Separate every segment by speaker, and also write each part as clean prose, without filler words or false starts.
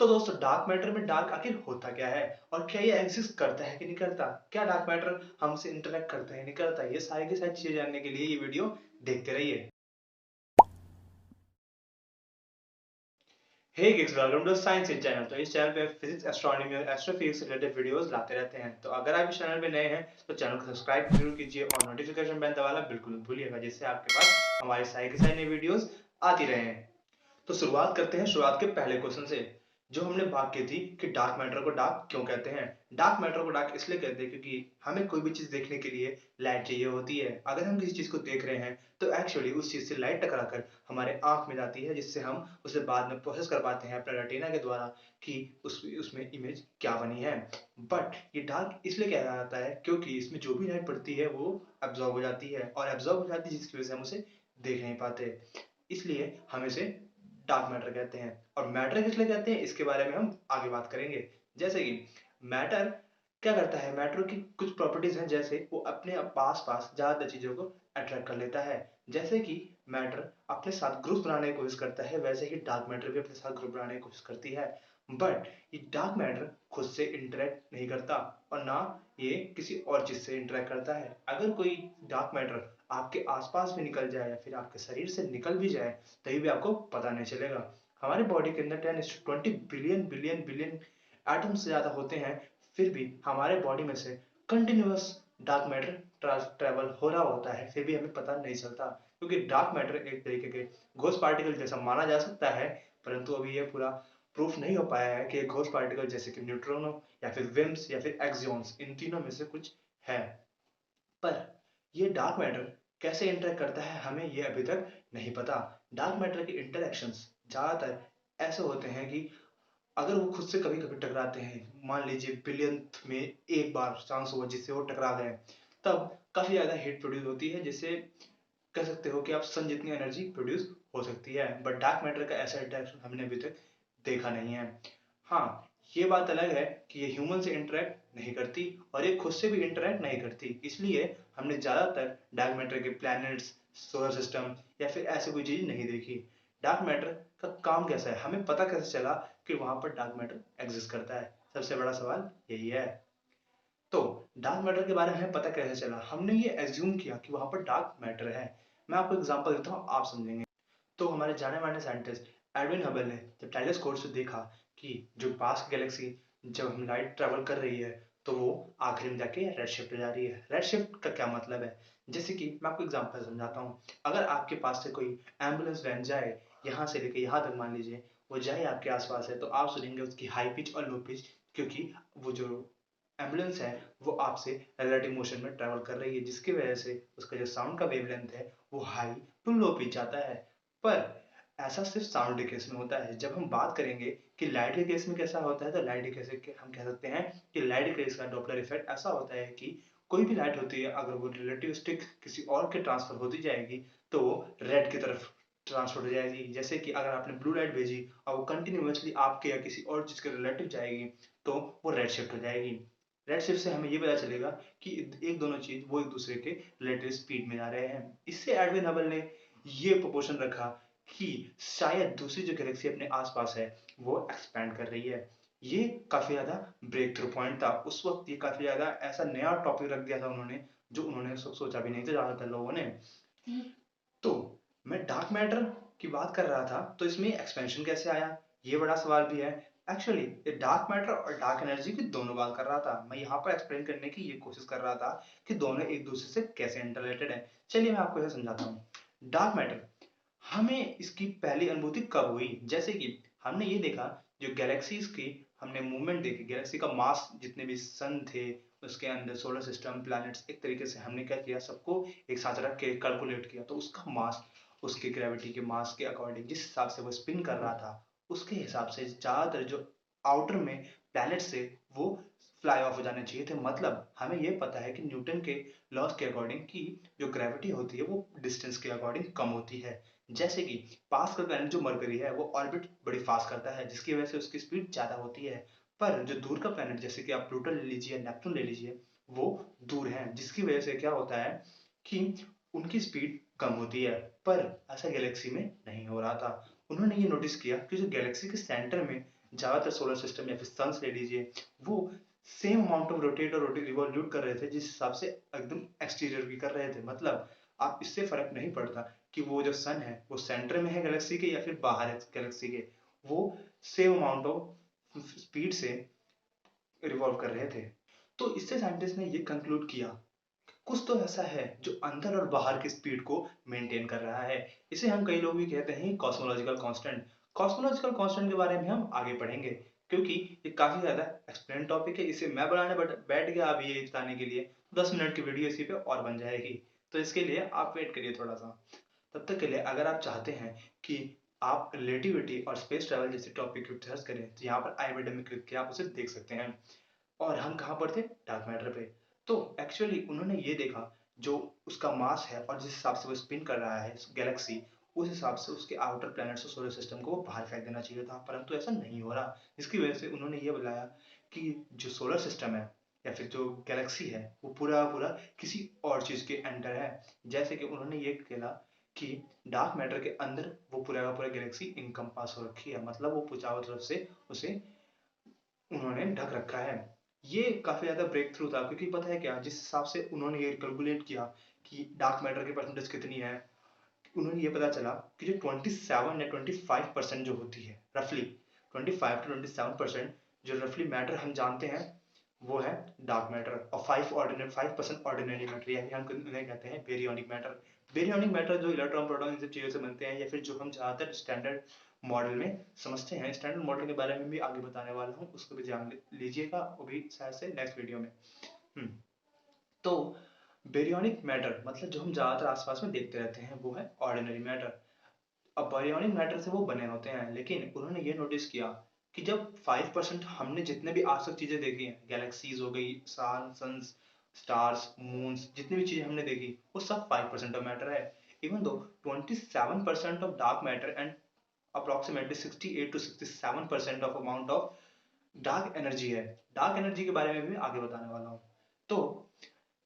Speaker 1: तो दोस्तों dark matter में डार्क आखिर होता क्या है और क्या ये एग्जिस्ट करता है कि नहीं करता? क्या डार्क मैटर हमसे इंटरेक्ट करता है नहीं करता? ये सारी की सारी चीजें जानने के लिए ये वीडियो देखते रहिए। Hey kids, welcome to science in channel. तो इस चैनल पे फिजिक्स, एस्ट्रोनॉमी और एस्ट्रोफिजिक्स से रिलेटेड वीडियोस लाते रहते हैं। तो अगर आप इस चैनल पे नए हैं तो चैनल को सब्सक्राइब जरूर कीजिए और नोटिफिकेशन बेल दबाना बिल्कुल मत भूलिएगा, जिससे आपके पास हमारी सारी की सारी नई वीडियोस आती रहें। तो शुरुआत करते हैं शुरुआत के पहले क्वेश्चन से, जो हमने बात की थी कि डार्क मैटर को डार्क क्यों कहते हैं। डार्क मैटर को डार्क इसलिए कहते हैं क्योंकि हमें कोई भी चीज देखने के लिए लाइट चाहिए होती है। अगर हम किसी चीज को देख रहे हैं तो एक्चुअली उस चीज से लाइट टकराकर हमारे आंख में जाती है, जिससे हम उसे बाद में प्रोसेस कर पाते हैं अपने रेटिना के द्वारा कि उसमें इमेज क्या बनी है। बट ये डार्क इसलिए कहा जाता है क्योंकि इसमें जो भी लाइट पड़ती है वो एब्जॉर्ब हो जाती है, और एब्जॉर्ब हो जाती है जिसकी वजह से हम उसे देख नहीं पाते। इसलिए हम इसे डार्क मैटर कहते हैं। और मैटर किस लिए कहते हैं इसके बारे में हम आगे बात करेंगे। जैसे कि मैटर क्या करता है, मैटर की कुछ प्रॉपर्टीज हैं, जैसे वो अपने पास पास ज्यादातर चीजों को अट्रैक्ट कर लेता है। जैसे कि मैटर अपने साथ ग्रुप बनाने की कोशिश करता है, वैसे ही डार्क मैटर भी अपने साथ ग्रुप बनाने की कोशिश करती है। बट ये डार्क मैटर खुद से इंटरेक्ट नहीं करता और ना ये किसी और चीज से इंटरेक्ट करता है। अगर कोई डार्क मैटर आपके आसपास भी निकल जाए या फिर आपके शरीर से निकल भी जाए तभी भी आपको पता नहीं चलेगा। हमारे बॉडी के अंदर 10 to 20 billion billion billion atom से ज्यादा होते हैं, फिर भी हमारे बॉडी में से कंटिन्यूअस डार्क मैटर ट्रेवल हो रहा होता है, फिर भी हमें पता नहीं चलता। क्योंकि डार्क मैटर एक तरीके के घोस्ट पार्टिकल जैसा माना जा सकता है, परंतु अभी यह पूरा प्रूफ नहीं हो पाया है कि एक घोस्ट पार्टिकल जैसे कि न्यूट्रॉनो या फिर विम्स या फिर एक्सियॉन्स, इन तीनों में से कुछ है। पर ये डार्क मैटर कैसे इंटरेक्ट करता है हमें ये अभी तक नहीं पता। डार्क मैटर के इंटरेक्शंस ज्यादातर ऐसे होते हैं कि अगर वो खुद से कभी कभी टकराते हैं, मान लीजिए बिलियंथ में एक बार चांस हुआ जिससे वो टकरा गए, तब काफी ज्यादा हीट प्रोड्यूस होती है, जिससे कह सकते हो कि आप सन जितनी एनर्जी प्रोड्यूस हो सकती है। बट डार्क मैटर का ऐसा इंटरेक्शन हमने अभी तक देखा नहीं है। हाँ, ये बात अलग है कि ये ह्यूमन से इंटरेक्ट नहीं करती और ये खुद से भी इंटरेक्ट नहीं करती, इसलिए हमने ज्यादातर डार्क मैटर के प्लैनेट्स, सोलर सिस्टम या फिर ऐसे कोई चीज नहीं देखी। डार्क मैटर का काम कैसा है, हमें पता कैसे चला कि वहां पर डार्क मैटर एग्जिस्ट करता है? सबसे बड़ा सवाल यही है। तो डार्क मैटर के बारे में हमें पता कैसे चला? हमने ये एज्यूम किया कि वहां पर डार्क मैटर है। मैं आपको एग्जांपल देता हूँ, आप समझेंगे। तो हमारे जाने माने साइंटिस्ट एडविन हबल ने जब टेलीस्कोप से देखा कि जो पास गैलेक्सी जब हम लाइट ट्रेवल कर रही है तो वो आखिरी में जाके रेड शिफ्ट जा रही है। रेड शिफ्ट का क्या मतलब है? जैसे कि मैं आपको एग्जांपल समझाता हूँ। अगर आपके पास से कोई एम्बुलेंस वैन जाए, यहाँ से लेके यहाँ तक मान लीजिए वो जाए आपके आसपास है, तो आप सुनेंगे उसकी हाई पिच और लो पिच, क्योंकि वो जो एम्बुलेंस है वो आपसे रिलेटिव मोशन में ट्रेवल कर रही है, जिसकी वजह से उसका जो साउंड का वेवलेंथ है वो हाई टू लो पिच जाता है। पर ऐसा सिर्फ साउंड के केस में होता है। जब हम बात करेंगे कि लाइट के केस में कैसा होता है, तो लाइट के केस में हम कह सकते हैं कि लाइट के केस का डॉपलर इफेक्ट ऐसा होता है कि कोई भी लाइट होती है अगर वो रिलेटिविस्टिक किसी और के ट्रांसफर होती जाएगी तो वो रेड की तरफ ट्रांसफर हो जाएगी। जैसे कि अगर आपने ब्लू लाइट भेजी और वो कंटिन्यूसली आपके या किसी और चीज के रिलेटिव जाएगी तो वो रेड शिफ्ट हो जाएगी। रेड शिफ्ट से हमें ये पता चलेगा कि एक दोनों चीज वो एक दूसरे के रिलेटिव स्पीड में जा रहे हैं। इससे एडविन हबल ने ये प्रोपोर्शन रखा कि शायद दूसरी जो गैलेक्सी अपने आसपास है वो एक्सपैंड कर रही है। ये काफी ज्यादा ब्रेक थ्रू पॉइंट था उस वक्त। ये काफी ज्यादा ऐसा नया टॉपिक रख दिया था उन्होंने, जो उन्होंने सोचा भी नहीं था ज्यादातर लोगों ने। तो मैं डार्क मैटर की बात कर रहा था, तो इसमें एक्सपेंशन कैसे आया, ये बड़ा सवाल भी है। एक्चुअली ये डार्क मैटर और डार्क एनर्जी की दोनों बात कर रहा था। मैं यहाँ पर एक्सप्लेन करने की ये कोशिश कर रहा था कि दोनों एक दूसरे से कैसे इंटरलेटेड है। चलिए मैं आपको ऐसे समझाता हूँ। डार्क मैटर हमें इसकी पहली अनुभूति कब हुई? जैसे कि हमने ये देखा, जो गैलेक्सीज की हमने मूवमेंट देखी, गैलेक्सी का मास, जितने भी सन थे उसके अंदर, सोलर सिस्टम, प्लैनेट्स, एक तरीके से हमने क्या किया, सबको एक साथ रख के कैलकुलेट किया। तो उसका मास उसके ग्रेविटी के मास के अकॉर्डिंग जिस हिसाब से वो स्पिन कर रहा था, उसके हिसाब से ज्यादातर जो आउटर में प्लैनेट्स थे वो फ्लाई ऑफ हो जाने चाहिए थे। मतलब हमें ये पता है कि न्यूटन के लॉज के अकॉर्डिंग कि जो ग्रेविटी होती है वो डिस्टेंस के अकॉर्डिंग कम होती है। जैसे कि पास का प्लैनेट जो मरकरी है वो ऑर्बिट बड़ी फास्ट करता है, जिसकी वजह से उसकी स्पीड ज्यादा होती है। पर जो दूर का प्लैनेट, जैसे कि आप प्लूटो ले लीजिए, नेपच्यून ले लीजिए, वो दूर है, जिसकी वजह से क्या होता है कि उनकी स्पीड कम होती है। पर ऐसा गैलेक्सी में नहीं हो रहा था। उन्होंने ये नोटिस किया कि जो गैलेक्सी के सेंटर में ज़्यादातर सोलर सिस्टम या फिर सन्स ले लीजिए, वो सेम अमाउंट ऑफ रोटेट और रिवॉल्यूट कर रहे थे जिस हिसाब से एकदम एक्सटीरियर भी कर रहे थे। मतलब आप इससे फ़र्क नहीं पड़ता कि वो जो सन है वो सेंटर में है गैलेक्सी के या फिर बाहर है गैलेक्सी के, वो सेम अमाउंट ऑफ स्पीड से रिवॉल्व कर रहे थे। तो इससे साइंटिस्ट ने ये कंक्लूड किया, कुछ तो ऐसा है जो अंदर और बाहर की स्पीड को मेंटेन कर रहा है। इसे हम कई लोग भी कहते हैं कॉस्मोलॉजिकल कांस्टेंट। कॉस्मोलॉजिकल कांस्टेंट के बारे में हम आगे पढ़ेंगे, क्योंकि ये काफी ज्यादा एक्सप्लेन टॉपिक है। इसे मैं बनाने बैठ गया अभी ये बताने के लिए, 10 मिनट की वीडियो इसी पे और बन जाएगी। तो इसके लिए आप वेट करिए थोड़ा सा। तब तक के लिए अगर आप चाहते हैं कि आप रिलेटिविटी और स्पेस ट्रैवल जैसे टॉपिक को रिसर्च करें, तो यहाँ पर आई बटन में क्लिक किया आप उसे देख सकते हैं। और हम कहाँ पर थे? डार्क मैटर पे। तो एक्चुअली उन्होंने ये देखा, जो उसका मास है और जिस हिसाब से वो स्पिन कर रहा है गैलेक्सी, उस हिसाब से उसके आउटर प्लैनेट्स और सोलर सिस्टम को वो बाहर फेंक देना चाहिए था, परंतु ऐसा नहीं हो रहा। जिसकी वजह से उन्होंने ये बुलाया कि जो सोलर सिस्टम है या फिर जो गैलेक्सी है वो पूरा पूरा किसी और चीज के अंडर है। जैसे कि उन्होंने ये कहला कि डार्क मैटर के अंदर वो पूरा का पूरा गैलेक्सी इनकम्पास हो रखी है, मतलब वो चारों तरफ से उसे उन्होंने ढक रखा है। ये काफी ज्यादा ब्रेक थ्रू था, क्योंकि पता है क्या, जिस हिसाब से उन्होंने ये कैलकुलेट किया कि डार्क मैटर की परसेंटेज कितनी है, उन्होंने ये पता चला कि जो 27 या 25% जो होती है रफली, 25 to 27% जो रफली मैटर हम जानते हैं वो है डार्क मैटर, और 5% ऑर्डिनरी मैटर, यानी हम उन्हें कहते हैं बेरियोनिक मैटर। बेरियोनिक मैटर जो इलेक्ट्रॉन प्रोटॉन इन सब चीजों से बनते हैं, या फिर जो हम ज्यादातर स्टैंडर्ड मॉडल में समझते हैं। स्टैंडर्ड मॉडल के बारे में भी आगे बताने वाला हूँ, उसको भी ध्यान लीजिएगा, वो भी शायद से नेक्स्ट वीडियो में। तो बेरियोनिक मैटर मतलब जो हम ज्यादातर आसपास में देखते रहते हैं वो है ऑर्डिनरी मैटर। अब बायोनिक मैटर से वो बने होते हैं, लेकिन उन्होंने ये नोटिस किया कि जब 5% हमने जितने भी आज तक चीजें देखी हैं, गैलेक्सीज हो गई, सन्स, स्टार्स, मून्स, जितनी भी चीजें हमने देखी वो सब 5% ऑफ मैटर है। Even though 27% of dark matter and approximately 68 to 67% of amount of dark energy है। डार्क एनर्जी के बारे में भी आगे बताने वाला हूँ। तो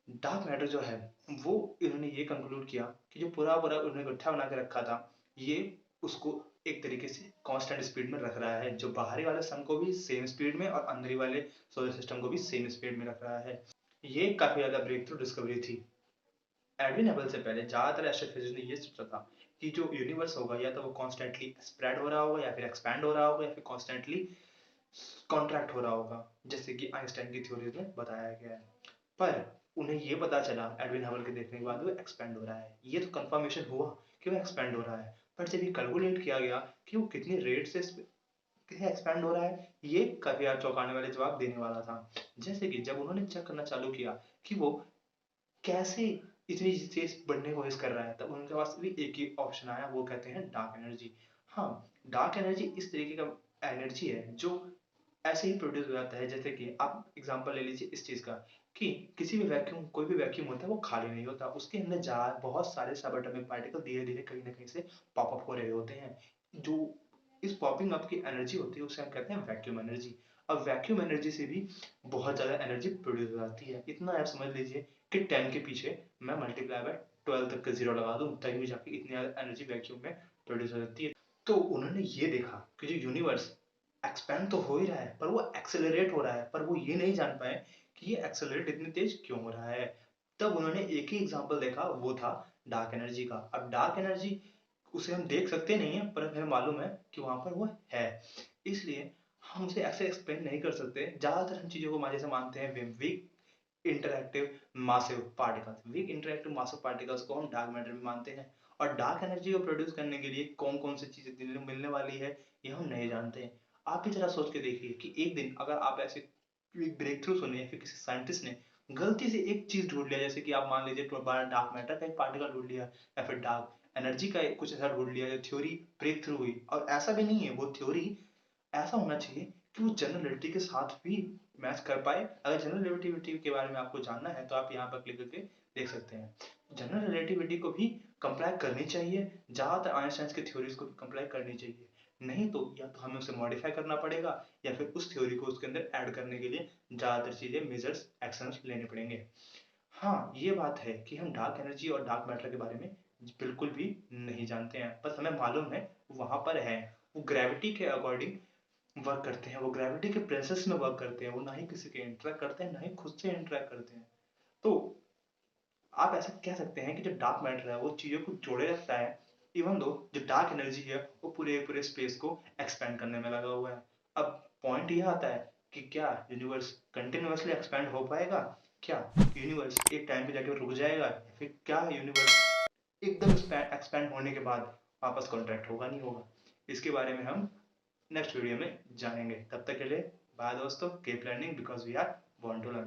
Speaker 1: डार्क मैटर जो है वो इन्होंने ये कंक्लूड किया कि जो पूरा पूरा उन्होंने गट्ठा बना के रखा था, ये उसको एक तरीके से कांस्टेंट स्पीड में रख रहा है, जो बाहरी वाले सन को भी सेम स्पीड में और अंदरी वाले सोलर सिस्टम को भी सेम स्पीड में रख रहा है। ये काफी ज्यादा ब्रेक थ्रू डिस्कवरी थी। एडविन हबल से पहले ज्यादातर एस्ट्रोफिजिक्स ने ये सोचा था कि जो यूनिवर्स होगा या तो वो कॉन्स्टेंटली स्प्रेड हो रहा होगा या फिर एक्सपैंड हो रहा होगा या फिर कॉन्स्टेंटली कॉन्ट्रैक्ट हो रहा होगा, जैसे कि आइंस्टाइन की थ्योरीज में बताया गया है। पर उन्हें ये पता चला एडविन हबल के देखने के बाद वो एक्सपेंड हो रहा है। ये तो कंफर्मेशन हुआ कि वो एक्सपेंड हो रहा है, पर जब ये कैलकुलेट किया गया कि वो कितनी रेट से एक्सपेंड हो रहा है, ये काफी यार चौंकाने वाले जवाब देने वाला था। जैसे कि जब उन्होंने चेक करना चालू किया कि वो कैसे इतनी तेज बढ़ने की कोशिश कर रहा है, तब उनके पास भी एक ही ऑप्शन आया, वो कहते हैं डार्क एनर्जी। हाँ, डार्क एनर्जी इस तरीके का एनर्जी है जो ऐसे ही प्रोड्यूस हो जाता है, जैसे कि आप एग्जांपल ले लीजिए इस चीज का कि किसी भी वैक्यूम, कोई भी वैक्यूम होता है वो खाली नहीं होता, उसके अंदर जा बहुत सारे सब एटॉमिक पार्टिकल धीरे धीरे कहीं ना कहीं से पॉप अप हो रहे होते हैं। जो इस पॉपिंग अप की एनर्जी होती है उसे हम कहते हैं वैक्यूम एनर्जी। अब वैक्यूम एनर्जी से भी बहुत ज्यादा एनर्जी प्रोड्यूस हो जाती है। इतना आप समझ लीजिए कि 10 के पीछे मैं मल्टीप्लाई बाय 12 तक का जीरो लगा दूं, तभी भी जाके इतनी ज्यादा एनर्जी वैक्यूम में प्रोड्यूस हो जाती है। तो उन्होंने ये देखा कि जो यूनिवर्स एक्सपैंड तो हो ही रहा है पर वो एक्सेलरेट हो रहा है, पर वो ये नहीं जान पाए कि ये एक्सेलरेट इतनी तेज क्यों हो रहा है। तब उन्होंने एक ही एग्जांपल देखा, वो था डार्क एनर्जी का। अब डार्क एनर्जी उसे हम देख सकते नहीं है, पर हमें मालूम है कि वहां पर वो है, इसलिए हम उसे ऐसे एक्सप्लेन नहीं कर सकते। ज्यादातर हम चीजों को जैसे मानते हैं weak interactive massive particles, weak interactive massive particles को हम डार्क मैटर में मानते हैं। और डार्क एनर्जी को प्रोड्यूस करने के लिए कौन कौन सी चीजें मिलने वाली है ये हम नहीं जानते। आप भी जरा सोच के देखिए कि एक दिन अगर आप ऐसे एक ब्रेक थ्रू सुने या फिर किसी साइंटिस्ट ने गलती से एक चीज ढूंढ लिया, जैसे कि आप मान लीजिए डार्क मैटर का एक पार्टिकल ढूंढ लिया या फिर डार्क एनर्जी का कुछ ऐसा ढूंढ लिया, जो थ्योरी ब्रेक थ्रू हुई, और ऐसा भी नहीं है, वो थ्योरी ऐसा होना चाहिए कि वो जनरल रिलेटिविटी के साथ भी मैच कर पाए। अगर जनरल रिलेटिविटी के बारे में आपको जानना है तो आप यहाँ पर क्लिक करके देख सकते हैं। जनरल रिलेटिविटी को भी कंप्लाई करनी चाहिए, ज्यादातर आइंस्टाइन की थ्योरीज को भी कंप्लाई करनी चाहिए। नहीं तो या तो हमें उसे मॉडिफाई करना पड़ेगा या फिर उस थ्योरी को उसके अंदर ऐड करने के लिए ज्यादातर चीजें मेजर्स एक्शंस लेने पड़ेंगे। हाँ, ये बात है कि हम डार्क एनर्जी और डार्क मैटर के बारे में बिल्कुल भी नहीं जानते हैं, बस हमें मालूम है वहां पर है। वो ग्रेविटी के अकॉर्डिंग वर्क करते हैं, वो ग्रेविटी के प्रिंसेस में वर्क करते हैं, वो ना ही किसी के इंटरेक्ट करते हैं, ना ही खुद से इंटरेक्ट करते हैं। तो आप ऐसा कह सकते हैं कि जो डार्क मैटर है वो चीज़ों को जोड़े रखता है, इवन दो जो डार्क एनर्जी है वो पूरे पूरे स्पेस को एक्सपेंड करने में लगा हुआ है। अब पॉइंट ये आता है कि क्या यूनिवर्स कंटिन्यूअसली एक्सपेंड हो पाएगा? क्या यूनिवर्स एक टाइम पे जाके रुक जाएगा, या फिर क्या यूनिवर्स एकदम एक्सपेंड होने के बाद वापस कॉन्ट्रैक्ट होगा नहीं होगा? इसके बारे में हम नेक्स्ट वीडियो में जानेंगे। तब तक के लिए बाय दोस्तों, keep learning because we are born to learn.